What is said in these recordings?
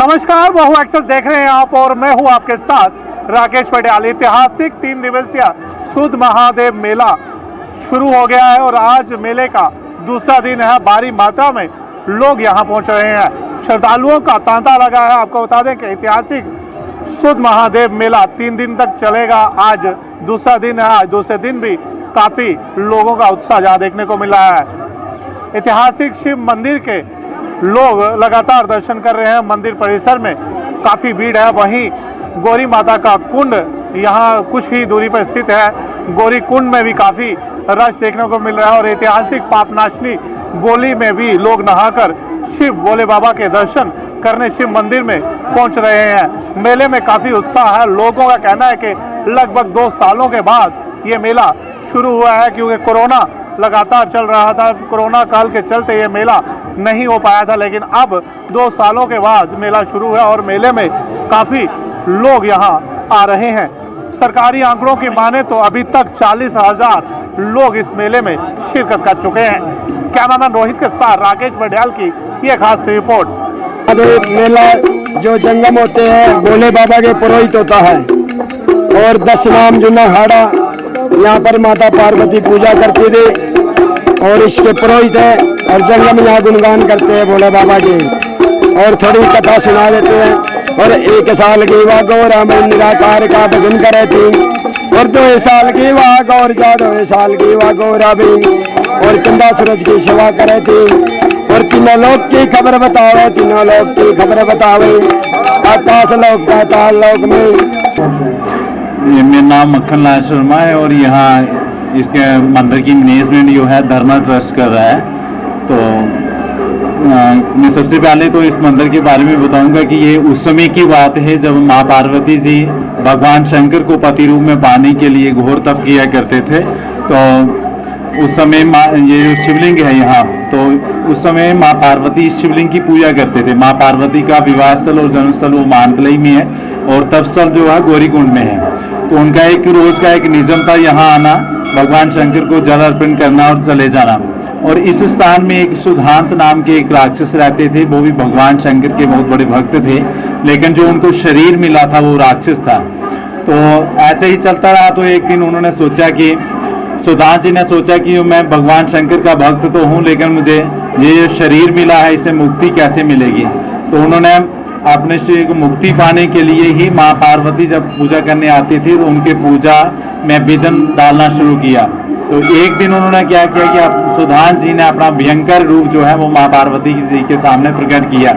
नमस्कार, बहु एक्सेस देख रहे हैं आप और मैं हूं आपके साथ राकेश पटियाल। ऐतिहासिक 3 दिवसीय शुद्ध महादेव मेला शुरू हो गया है और आज मेले का दूसरा दिन है। भारी मात्रा में लोग यहां पहुंच रहे हैं, श्रद्धालुओं का तांता लगा है। आपको बता दें कि ऐतिहासिक शुद्ध महादेव मेला 3 दिन तक चलेगा। आज दूसरा दिन है। आज दूसरे दिन भी काफी लोगों का उत्साह जहाँ देखने को मिला है। ऐतिहासिक शिव मंदिर के लोग लगातार दर्शन कर रहे हैं। मंदिर परिसर में काफी भीड़ है। वहीं गौरी माता का कुंड यहाँ कुछ ही दूरी पर स्थित है। गौरी कुंड में भी काफी रश देखने को मिल रहा है और ऐतिहासिक पापनाशनी गोली में भी लोग नहाकर शिव भोले बाबा के दर्शन करने शिव मंदिर में पहुंच रहे हैं। मेले में काफी उत्साह है। लोगों का कहना है कि लगभग 2 सालों के बाद ये मेला शुरू हुआ है, क्योंकि कोरोना लगातार चल रहा था। कोरोना काल के चलते ये मेला नहीं हो पाया था, लेकिन अब 2 सालों के बाद मेला शुरू है और मेले में काफी लोग यहाँ आ रहे हैं। सरकारी आंकड़ों की माने तो अभी तक 40,000 लोग इस मेले में शिरकत कर चुके हैं। कैमरामैन रोहित के साथ राकेश पटियाल की ये खास रिपोर्ट। मेला जो जंगम होते हैं भोले बाबा के पुरोहित होता है और 10 नाम जुना हाड़ा यहाँ पर माता पार्वती पूजा करती थी और इसके पुरोहित है और जंगम यहाँ गुणगान करते हैं भोले बाबा के और थोड़ी कथा सुना देते हैं। और 1 साल की वाह गौरा में निराकार का भजन करे थी और 2 साल की वाह गौर जा 2 साल की वाह गौरा भी और चंदा सूरज की सेवा करे थी और 3 लोक की खबर बतावे, 3 लोक की खबर बतावे, आकाश लोक पाताल लोक में। मेरा नाम मक्खन लाल शर्मा है और यहाँ इसके मंदिर की मैनेजमेंट जो है धर्मा ट्रस्ट कर रहा है। तो मैं सबसे पहले तो इस मंदिर के बारे में बताऊंगा कि ये उस समय की बात है जब माँ पार्वती जी भगवान शंकर को पति रूप में पाने के लिए घोर तप किया करते थे। तो उस समय ये जो शिवलिंग है यहाँ, तो उस समय माँ पार्वती इस शिवलिंग की पूजा करते थे। माँ पार्वती का विवाह स्थल और जन्म स्थल वो मानतलाई में है और तपस्थल जो है गौरीकुंड में है। तो उनका एक रोज का एक नियम था यहाँ आना, भगवान शंकर को जल अर्पण करना और चले जाना। और इस स्थान में एक सुधांत नाम के एक राक्षस रहते थे। वो भी भगवान शंकर के बहुत बड़े भक्त थे, लेकिन जो उनको शरीर मिला था वो राक्षस था। तो ऐसे ही चलता रहा। तो एक दिन उन्होंने सोचा कि सुधांत जी ने सोचा कि मैं भगवान शंकर का भक्त तो हूँ, लेकिन मुझे ये शरीर मिला है, इससे मुक्ति कैसे मिलेगी। तो उन्होंने अपने शरीर को मुक्ति पाने के लिए ही माँ पार्वती जब पूजा करने आती थी तो उनके पूजा में विघ्न डालना शुरू किया। तो एक दिन उन्होंने क्या किया कि सुधांत जी ने अपना भयंकर रूप जो है वो माँ पार्वती जी के सामने प्रकट किया।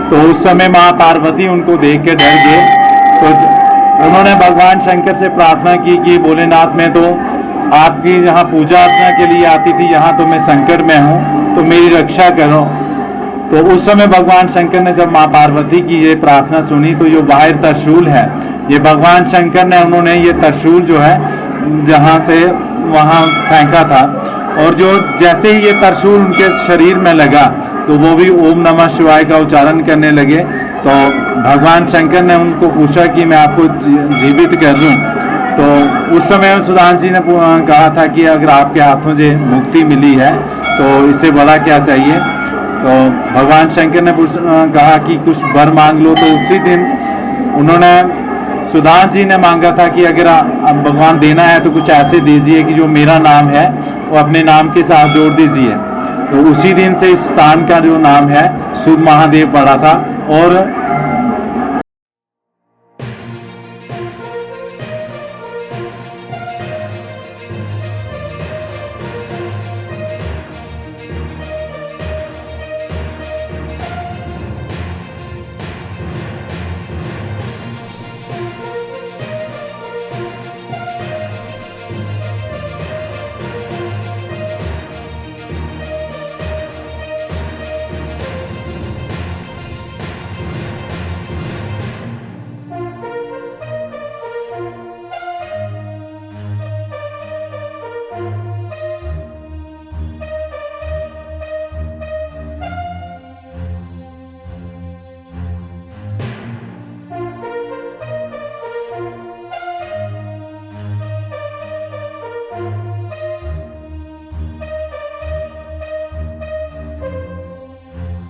तो उस समय माँ पार्वती उनको देख के डर गए। तो उन्होंने भगवान शंकर से प्रार्थना की कि भोलेनाथ, मैं तो आपकी यहाँ पूजा अर्चना के लिए आती थी, यहाँ तो मैं संकट में हूँ, तो मेरी रक्षा करो। तो उस समय भगवान शंकर ने जब माँ पार्वती की ये प्रार्थना सुनी तो जो बाहर त्रिशूल है, ये भगवान शंकर ने उन्होंने ये त्रिशूल जो है जहाँ से वहाँ फेंका था और जो जैसे ही ये त्रिशूल उनके शरीर में लगा तो वो भी ओम नमः शिवाय का उच्चारण करने लगे। तो भगवान शंकर ने उनको पूछा कि मैं आपको जीवित कर दूं। तो उस समय सुधांत जी ने कहा था कि अगर आपके हाथों से मुक्ति मिली है तो इससे बड़ा क्या चाहिए। तो भगवान शंकर ने कहा कि कुछ वर मांग लो। तो उसी दिन उन्होंने सुधांत जी ने मांगा था कि अगर भगवान देना है तो कुछ ऐसे दीजिए कि जो मेरा नाम है वो अपने नाम के साथ जोड़ दीजिए। तो उसी दिन से इस स्थान का जो नाम है शुद्ध महादेव पड़ा था। और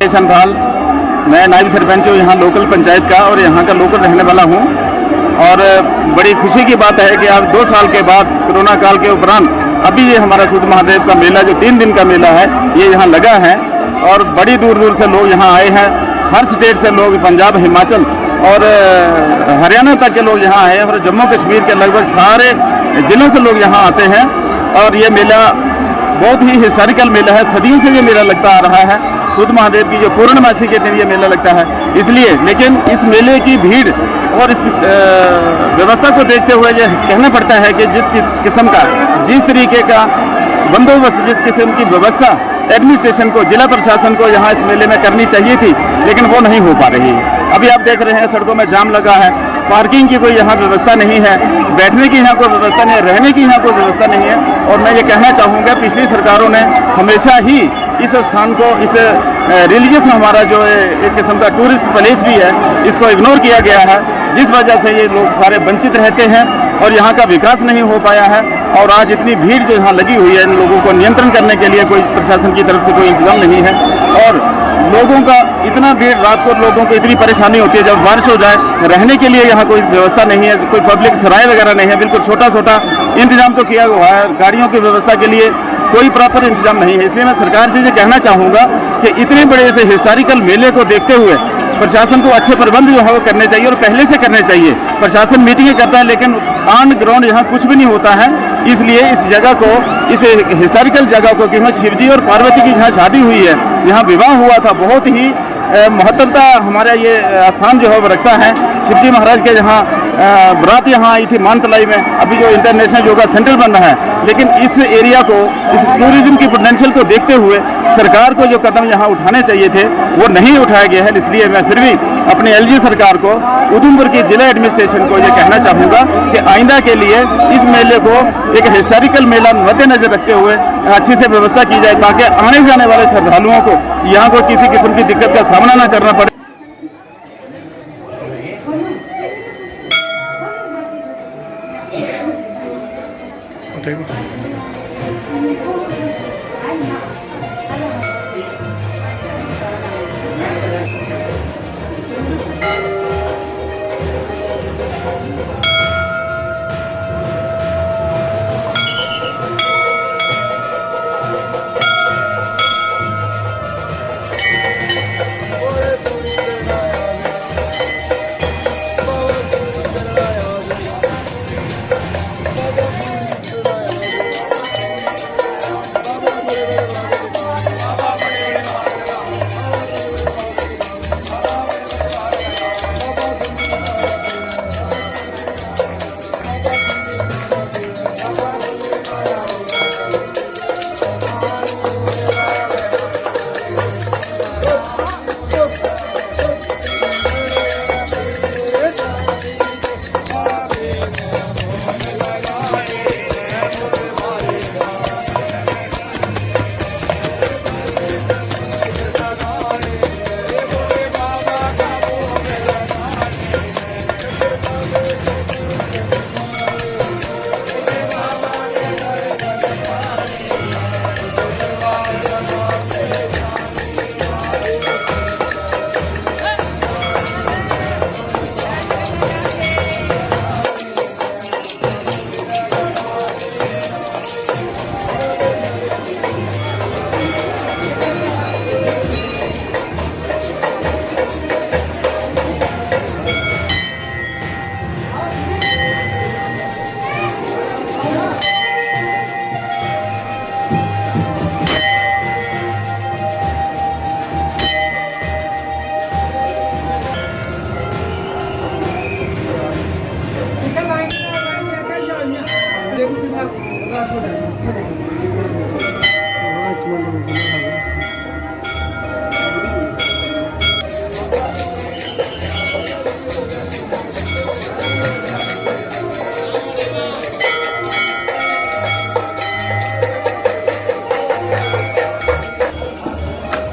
सेंट्रल मैं नायब सरपंच हूँ यहाँ लोकल पंचायत का और यहाँ का लोकल रहने वाला हूँ। और बड़ी खुशी की बात है कि अब 2 साल के बाद कोरोना काल के उपरांत अभी ये हमारा सूद महादेव का मेला जो 3 दिन का मेला है ये यहाँ लगा है। और बड़ी दूर दूर से लोग यहाँ आए हैं, हर स्टेट से लोग, पंजाब, हिमाचल और हरियाणा तक के लोग यहाँ आए हैं और जम्मू कश्मीर के लगभग सारे ज़िलों से लोग यहाँ आते हैं। और ये मेला बहुत ही हिस्टोरिकल मेला है, सदियों से ये मेला लगता आ रहा है। सूद महादेव की जो पूर्णमासी के दिन ये मेला लगता है इसलिए। लेकिन इस मेले की भीड़ और इस व्यवस्था को देखते हुए ये कहना पड़ता है कि जिस किस्म का, जिस तरीके का बंदोबस्त, जिस किस्म की व्यवस्था एडमिनिस्ट्रेशन को, जिला प्रशासन को यहाँ इस मेले में करनी चाहिए थी, लेकिन वो नहीं हो पा रही है। अभी आप देख रहे हैं सड़कों में जाम लगा है, पार्किंग की कोई यहाँ व्यवस्था नहीं है, बैठने की यहाँ कोई व्यवस्था नहीं है, रहने की यहाँ कोई व्यवस्था नहीं है। और मैं ये कहना चाहूँगा पिछली सरकारों ने हमेशा ही इस स्थान को, इस रिलीजियस हमारा जो एक किस्म का टूरिस्ट प्लेस भी है, इसको इग्नोर किया गया है, जिस वजह से ये लोग सारे वंचित रहते हैं और यहाँ का विकास नहीं हो पाया है। और आज इतनी भीड़ जो यहाँ लगी हुई है, इन लोगों को नियंत्रण करने के लिए कोई प्रशासन की तरफ से कोई इंतजाम नहीं है। और लोगों का इतना भीड़, रात को लोगों को इतनी परेशानी होती है जब बारिश हो जाए, रहने के लिए यहाँ कोई व्यवस्था नहीं है, कोई पब्लिक सराय वगैरह नहीं है, बिल्कुल छोटा छोटा इंतजाम तो किया हुआ है, गाड़ियों की व्यवस्था के लिए कोई प्रॉपर इंतजाम नहीं है। इसलिए मैं सरकार से ये कहना चाहूँगा कि इतने बड़े से हिस्टोरिकल मेले को देखते हुए प्रशासन को अच्छे प्रबंध जो है वो करने चाहिए और पहले से करने चाहिए। प्रशासन मीटिंगें करता है लेकिन ऑन ग्राउंड यहाँ कुछ भी नहीं होता है। इसलिए इस जगह को, इस हिस्टोरिकल जगह को, कि शिवजी और पार्वती की जहाँ शादी हुई है, यहाँ विवाह हुआ था, बहुत ही महत्वता हमारा ये स्थान जो है वो रखता है। शिवजी महाराज के जहाँ बरात यहाँ आई थी मानतलाई में, अभी जो इंटरनेशनल योगा सेंटर बन रहा है, लेकिन इस एरिया को, इस टूरिज्म की पोटेंशियल को देखते हुए सरकार को जो कदम यहाँ उठाने चाहिए थे वो नहीं उठाया गया है। इसलिए मैं फिर भी अपनी एलजी सरकार को, उधमपुर की जिला एडमिनिस्ट्रेशन को ये कहना चाहूँगा कि आइंदा के लिए इस मेले को एक हिस्टोरिकल मेला मद्देनजर रखते हुए अच्छी से व्यवस्था की जाए, ताकि आने जाने वाले श्रद्धालुओं को यहाँ को किसी किस्म की दिक्कत का सामना न करना पड़े।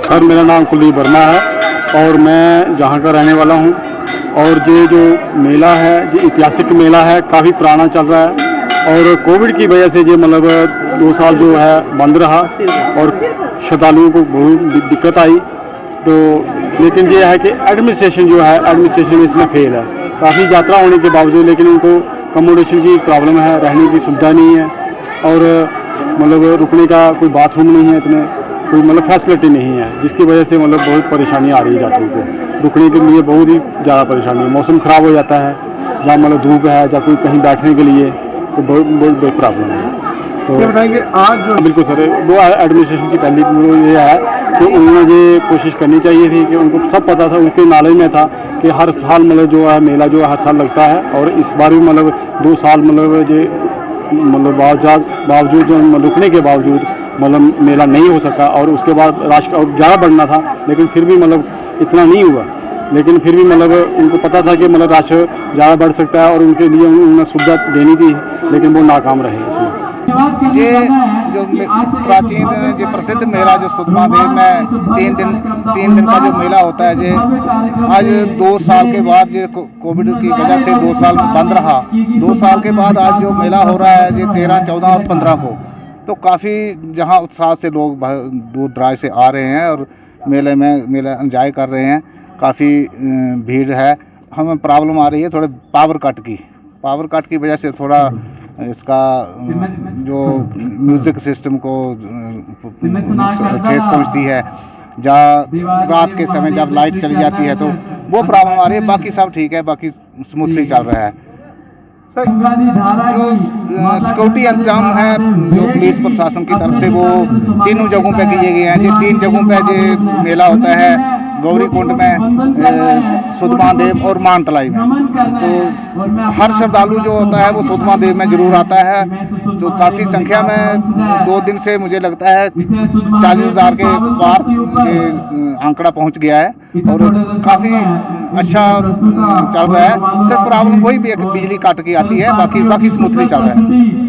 सर, मेरा नाम कुलदीप वर्मा है और मैं जहाँ का रहने वाला हूँ। और ये जो मेला है, ये ऐतिहासिक मेला है, काफ़ी पुराना चल रहा है। और कोविड की वजह से ये मतलब 2 साल जो है बंद रहा और श्रद्धालुओं को बहुत दिक्कत आई। तो लेकिन ये है कि एडमिनिस्ट्रेशन जो है एडमिनिस्ट्रेशन इसमें फेल है। काफ़ी यात्रा होने के बावजूद लेकिन उनको अकोमोडेशन की प्रॉब्लम है, रहने की सुविधा नहीं है और मतलब रुकने का कोई बाथरूम नहीं है, इतने कोई मतलब फैसिलिटी नहीं है, जिसकी वजह से मतलब बहुत परेशानी आ रही है यात्रियों को। रुकने के लिए बहुत ही ज़्यादा परेशानी है, मौसम ख़राब हो जाता है, जहाँ मतलब धूप है या कोई कहीं बैठने के लिए तो बहुत बड़ी प्रॉब्लम है। तो ये बताएंगे आज जो बिल्कुल सर, वो एडमिनिस्ट्रेशन की पहली वो ये है कि उन्होंने ये कोशिश करनी चाहिए थी कि उनको सब पता था, उनके नॉलेज में था कि हर साल मतलब जो है मेला जो है हर साल लगता है और इस बार भी मतलब 2 साल मतलब ये मतलब बावजूद जो रुकने के बावजूद मतलब मेला नहीं हो सका और उसके बाद रश और ज़्यादा बढ़ना था, लेकिन फिर भी मतलब इतना नहीं हुआ। लेकिन फिर भी मतलब उनको पता था कि मतलब रश ज़्यादा बढ़ सकता है और उनके लिए उन्होंने सुविधा देनी थी, लेकिन वो नाकाम रहे इसमें। ये जो प्राचीन जो प्रसिद्ध मेला जो सुध महादेव में 3 दिन का जो मेला होता है, ये आज 2 साल के बाद ये कोविड की वजह से 2 साल बंद रहा। 2 साल के बाद आज जो मेला हो रहा है ये 13, 14 और 15 को, तो काफ़ी जहां उत्साह से लोग दूर दराज से आ रहे हैं और मेला एंजॉय कर रहे हैं। काफ़ी भीड़ है। हमें प्रॉब्लम आ रही है थोड़े पावर कट की वजह से थोड़ा इसका जो म्यूज़िक सिस्टम को ठेस पहुंचती है, जहाँ रात के समय जब लाइट चली जाती है तो वो प्रॉब्लम आ रही है। बाकी सब ठीक है, बाकी स्मूथली चल रहा है। जो सिक्योरिटी इंतजाम है जो पुलिस प्रशासन की तरफ से वो 3 जगहों पे किए गए हैं। ये 3 जगहों पे जो मेला होता है, गौरीकुंड में, सुध महादेव और मानतलाई में। तो हर श्रद्धालु जो होता है वो सुध महादेव में जरूर आता है। तो काफ़ी संख्या में 2 दिन से मुझे लगता है 40,000 के पार आंकड़ा पहुंच गया है और काफ़ी अच्छा चल रहा है। सिर्फ प्रॉब्लम वही भी बिजली काट की आती है, बाकी स्मूथली चल रहा है।